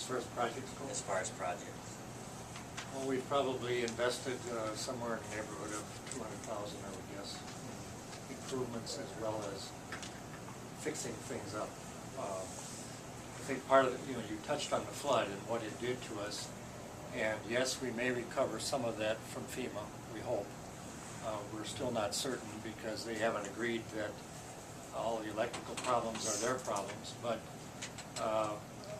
far as projects go? as far as projects. Well, we've probably invested somewhere in the neighborhood of 200,000, I would guess, in improvements as well as fixing things up. I think part of it, you touched on the flood and what it did to us, and yes, we may recover some of that from FEMA, we hope. We're still not certain because they haven't agreed that all the electrical problems are their problems, but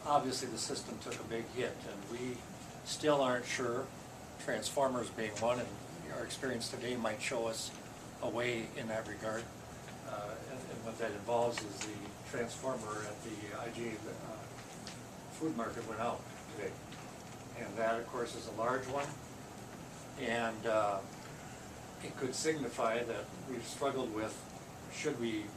obviously the system took a big hit, and we still aren't sure, transformers being one, and our experience today might show us a way in that regard. And what that involves is the transformer at the IGA food market went out today. And that, of course, is a large one. And it could signify that we've struggled with,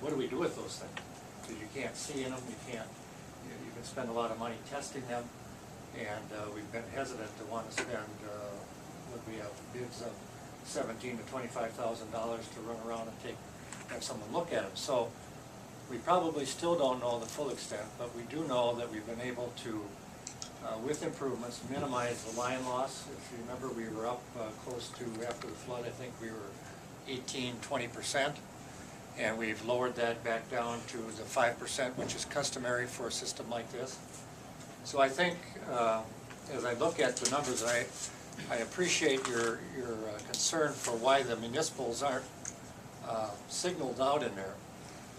what do we do with those things? Because you can't see in them, you can spend a lot of money testing them. And we've been hesitant to want to spend, what we have bids of $17,000 to $25,000 to run around and have someone look at them. So we probably still don't know the full extent, but we do know that we've been able to, with improvements, minimize the line loss. If you remember, we were up close to, after the flood, I think we were 18–20%. And we've lowered that back down to the 5%, which is customary for a system like this. So I think, as I look at the numbers, I appreciate your concern for why the municipals aren't signaled out in there.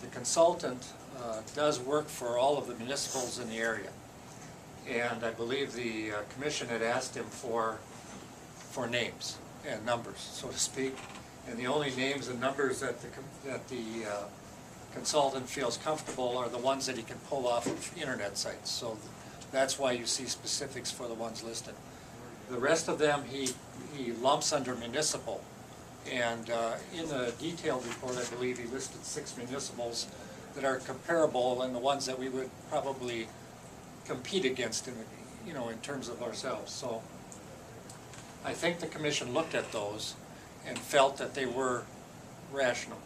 The consultant does work for all of the municipals in the area, and I believe the commission had asked him for names and numbers, so to speak. And the only names and numbers that the consultant feels comfortable are the ones that he can pull off of internet sites. So that's why you see specifics for the ones listed. The rest of them he lumps under municipal. And in the detailed report, I believe he listed 6 municipals that are comparable and the ones that we would probably compete against in terms of ourselves. So I think the commission looked at those and felt that they were rational.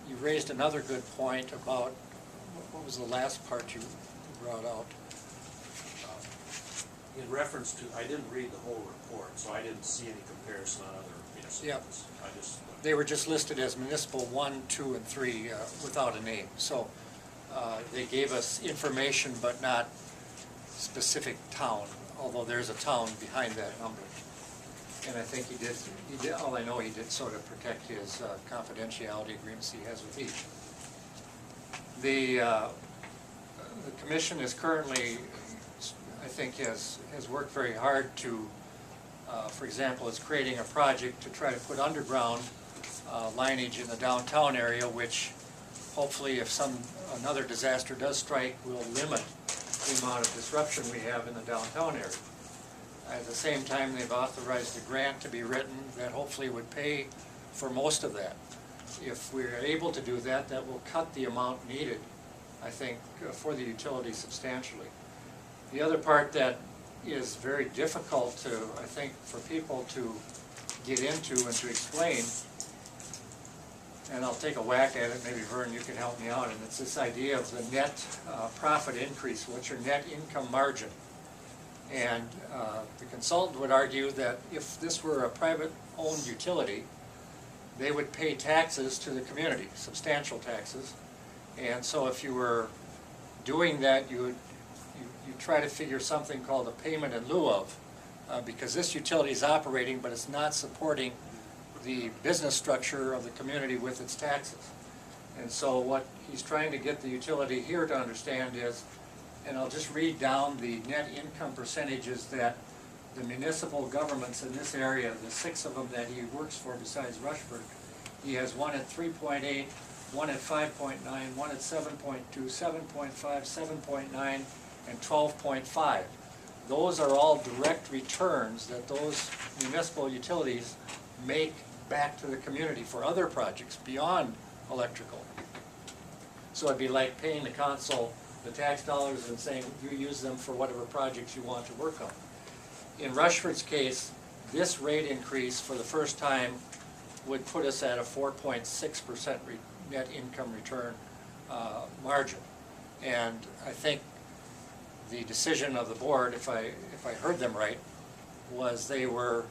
You raised another good point about, what was the last part you brought out? In reference to, I didn't read the whole report, so I didn't see any comparison on other municipals. Yep. They They were just listed as municipal 1, 2, and 3 without a name. So they gave us information but not specific town, although there's a town behind that number. And I think he did, all I know, he did sort of protect his confidentiality agreements he has with each. The commission is currently, I think, has worked very hard to, for example, is creating a project to try to put underground lineage in the downtown area, which hopefully if another disaster does strike will limit the amount of disruption we have in the downtown area. At the same time, they've authorized a grant to be written that hopefully would pay for most of that. If we're able to do that, that will cut the amount needed, I think, for the utility substantially. The other part that is very difficult to, I think, for people to get into and to explain, and I'll take a whack at it, maybe Vern, you can help me out, and it's this idea of the net profit increase. What's your net income margin? And the consultant would argue that if this were a private-owned utility, they would pay taxes to the community, substantial taxes. And so if you were doing that, you try to figure something called a payment in lieu of, because this utility is operating, but it's not supporting the business structure of the community with its taxes. And so what he's trying to get the utility here to understand is, and I'll just read down the net income percentages that the municipal governments in this area, the 6 of them that he works for besides Rushford, he has one at 3.8, one at 5.9, one at 7.2, 7.5, 7.9, and 12.5. Those are all direct returns that those municipal utilities make back to the community for other projects beyond electrical. So it'd be like paying the council the tax dollars and saying you use them for whatever projects you want to work on. In Rushford's case, this rate increase for the first time would put us at a 4.6% net income return margin. And I think the decision of the board, if I heard them right, was they were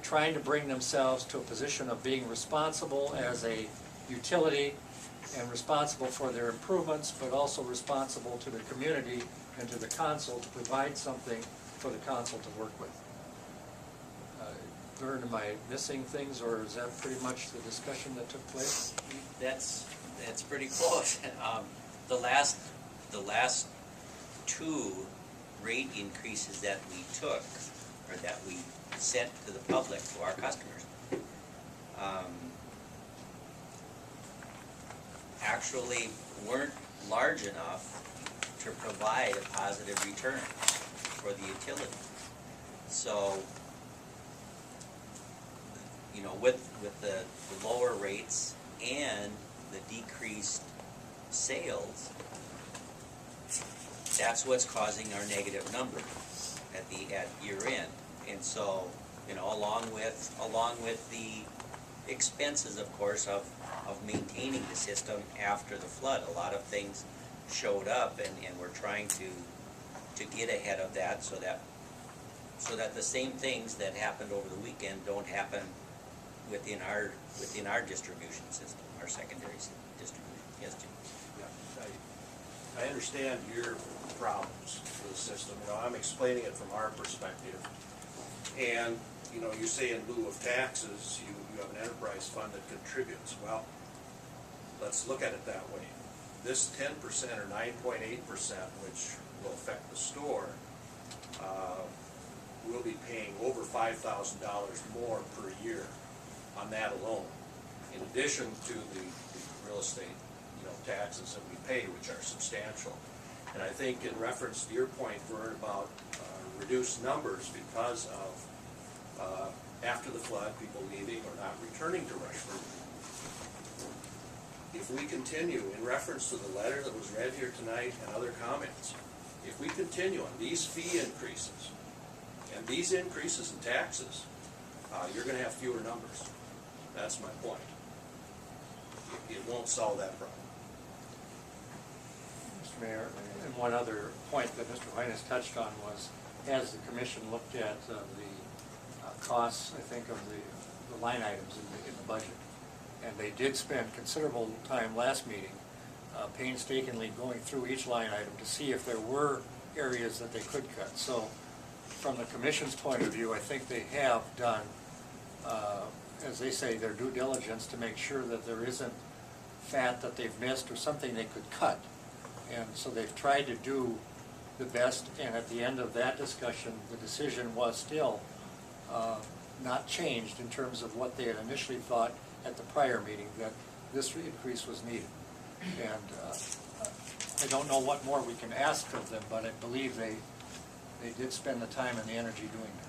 trying to bring themselves to a position of being responsible as a utility and responsible for their improvements, but also responsible to the community and to the council to provide something for the council to work with. Vern, am I missing things, or is that pretty much the discussion that took place? That's pretty close. The last two rate increases that we took, or that we sent to the public, to our customers, actually weren't large enough to provide a positive return for the utility. So, you know, with the lower rates and the decreased sales, that's what's causing our negative number at year end. And so, you know, along with the expenses, of course, of maintaining the system after the flood, a lot of things showed up, and we're trying to get ahead of that so that the same things that happened over the weekend don't happen within our distribution system, our secondary distribution. Yes, Jim? Yeah, I understand your problems with the system. You know, I'm explaining it from our perspective. And, you know, you say in lieu of taxes, you have an enterprise fund that contributes. Well, let's look at it that way. This 10% or 9.8%, which will affect the store, we'll be paying over $5,000 more per year on that alone, in addition to the real estate, you know, taxes that we pay, which are substantial. And I think in reference to your point, Vern, about reduced numbers because of after the flood, people leaving or not returning to Rushford. If we continue, in reference to the letter that was read here tonight and other comments, if we continue on these fee increases and these increases in taxes, you're going to have fewer numbers. That's my point. It won't solve that problem. Mr. Mayor, and one other point that Mr. Hines touched on was, as the commission looked at the costs, I think, of the line items in the budget, and they did spend considerable time last meeting painstakingly going through each line item to see if there were areas that they could cut. So from the commission's point of view, I think they have done, as they say, their due diligence to make sure that there isn't fat that they've missed or something they could cut. And so they've tried to do the best, and at the end of that discussion, the decision was still not changed in terms of what they had initially thought at the prior meeting, that this increase was needed. And I don't know what more we can ask of them, but I believe they did spend the time and the energy doing that.